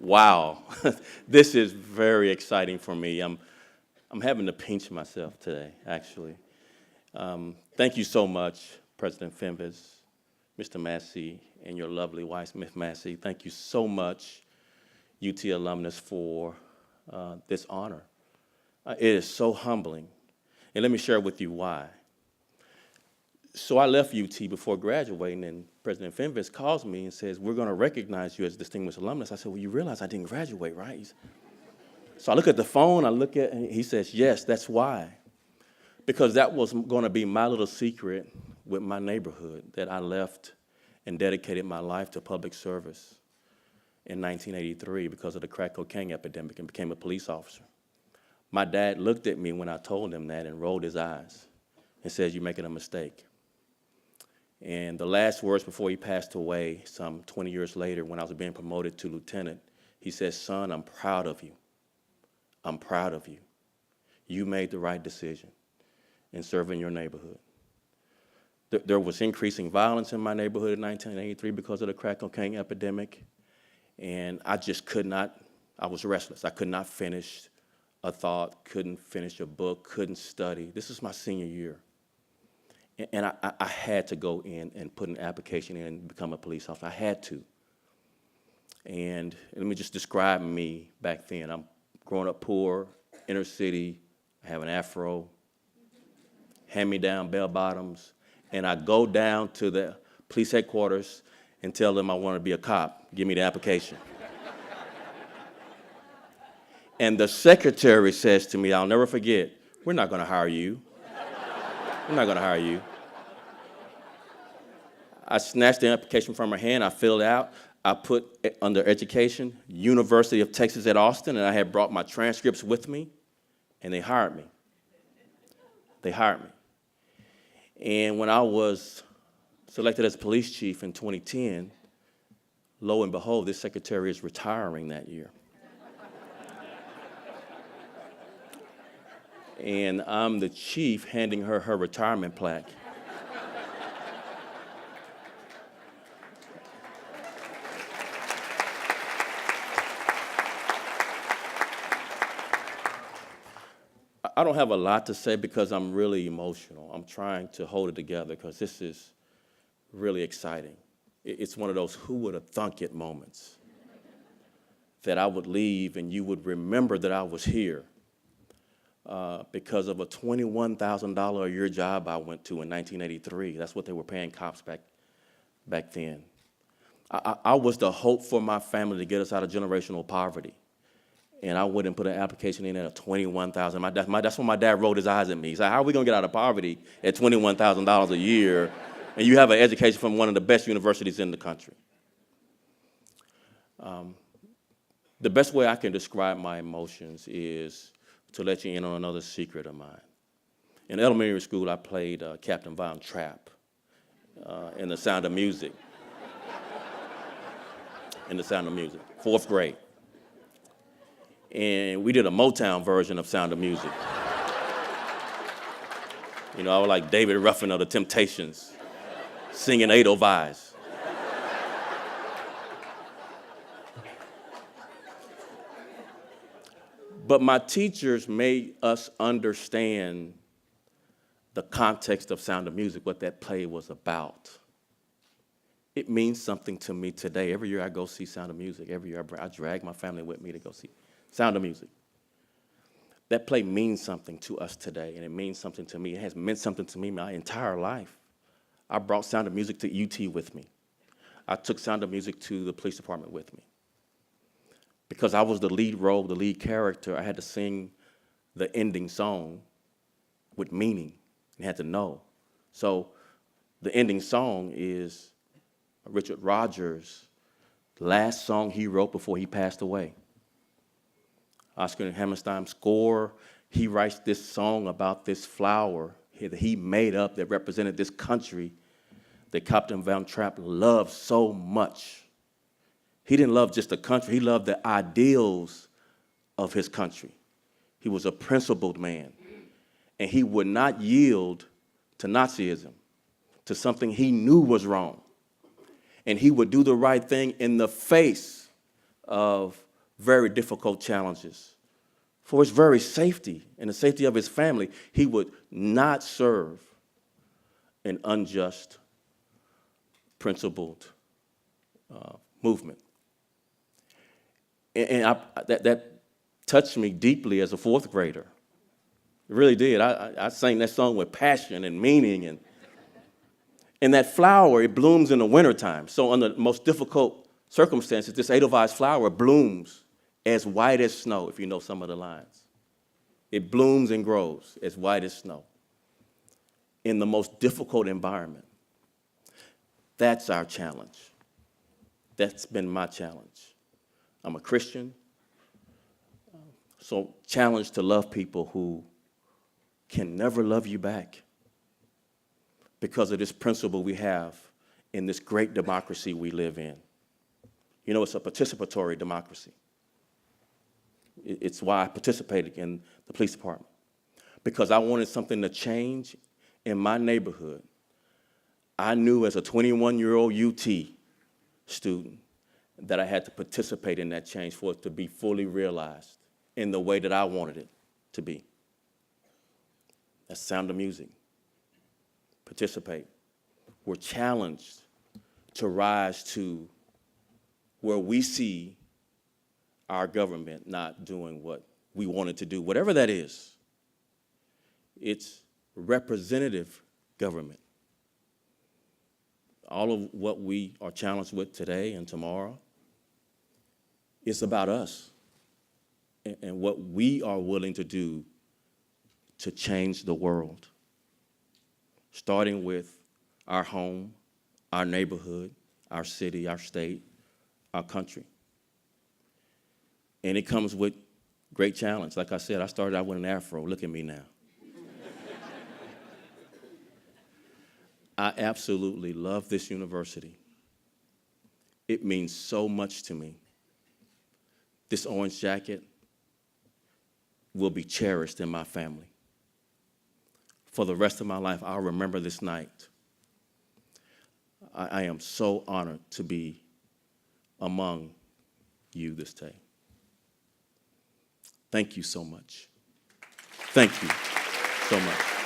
Wow, this is very exciting for me. I'm having to pinch myself today, actually. Thank you so much, President Fenves, Mr. Massey, and your lovely wife, Ms. Massey. Thank you so much, UT Alumnus, for this honor. It is so humbling. And let me share with you why. So I left UT before graduating, and President Fenves calls me and says, we're going to recognize you as a distinguished alumnus. I said, well, you realize I didn't graduate, right? So I look at the phone, and he says, yes, that's why. Because that was going to be my little secret with my neighborhood, that I left and dedicated my life to public service in 1983 because of the crack cocaine epidemic and became a police officer. My dad looked at me when I told him that and rolled his eyes and said, you're making a mistake. And the last words before he passed away, some 20 years later, when I was being promoted to lieutenant, he said, son, I'm proud of you. I'm proud of you. You made the right decision in serving your neighborhood. There was increasing violence in my neighborhood in 1983 because of the crack cocaine epidemic, and I just could not, I was restless. I could not finish a thought, couldn't finish a book, couldn't study. This is my senior year. And I had to go in and put an application in and become a police officer. I had to. And let me just describe me back then. I'm growing up poor, inner city, I have an afro, hand-me-down bell bottoms, and I go down to the police headquarters and tell them I want to be a cop. Give me the application. And the secretary says to me, I'll never forget, we're not going to hire you. We're not going to hire you. I snatched the application from her hand. I filled it out. I put it under education, University of Texas at Austin, and I had brought my transcripts with me, and they hired me. They hired me. And when I was selected as police chief in 2010, lo and behold, this secretary is retiring that year. And I'm the chief handing her her retirement plaque. I don't have a lot to say because I'm really emotional. I'm trying to hold it together because this is really exciting. It's one of those who would have thunk it moments that I would leave and you would remember that I was here. Because of a $21,000 a year job I went to in 1983. That's what they were paying cops back then. I was the hope for my family to get us out of generational poverty. And I went and put an application in at $21,000. That's when my dad rolled his eyes at me. He said, how are we going to get out of poverty at $21,000 a year and you have an education from one of the best universities in the country? The best way I can describe my emotions is to let you in on another secret of mine. In elementary school, I played Captain Von Trapp in The Sound of Music. In The Sound of Music, 4th grade. And we did a Motown version of Sound of Music. You know, I was like David Ruffin of the Temptations, singing Edelweiss. But my teachers made us understand the context of Sound of Music, what that play was about. It means something to me today. Every year I go see Sound of Music. Every year I drag my family with me to go see Sound of Music. That play means something to us today, and it means something to me. It has meant something to me my entire life. I brought Sound of Music to UT with me. I took Sound of Music to the police department with me. Because I was the lead role, the lead character, I had to sing the ending song with meaning and had to know. So the ending song is Richard Rodgers' last song he wrote before he passed away. Oscar Hammerstein score, he writes this song about this flower that he made up that represented this country that Captain Von Trapp loved so much. He didn't love just the country, he loved the ideals of his country. He was a principled man, and he would not yield to Nazism, to something he knew was wrong. And he would do the right thing in the face of very difficult challenges. For his very safety and the safety of his family, he would not serve an unjust, principled movement. And that touched me deeply as a fourth grader. It really did. I sang that song with passion and meaning. And that flower, it blooms in the wintertime. So under the most difficult circumstances, this Edelweiss flower blooms as white as snow, if you know some of the lines. It blooms and grows as white as snow in the most difficult environment. That's our challenge. That's been my challenge. I'm a Christian, so challenged to love people who can never love you back because of this principle we have in this great democracy we live in. You know, it's a participatory democracy. It's why I participated in the police department, because I wanted something to change in my neighborhood. I knew as a 21-year-old UT student that I had to participate in that change for it to be fully realized in the way that I wanted it to be. That's Sound of Music. Participate. We're challenged to rise to where we see our government not doing what we wanted to do, whatever that is. It's representative government. All of what we are challenged with today and tomorrow is about us and what we are willing to do to change the world, starting with our home, our neighborhood, our city, our state, our country. And it comes with great challenge. Like I said, I started out with an afro. Look at me now. I absolutely love this university. It means so much to me. This orange jacket will be cherished in my family. For the rest of my life, I'll remember this night. I am so honored to be among you this day. Thank you so much. Thank you so much.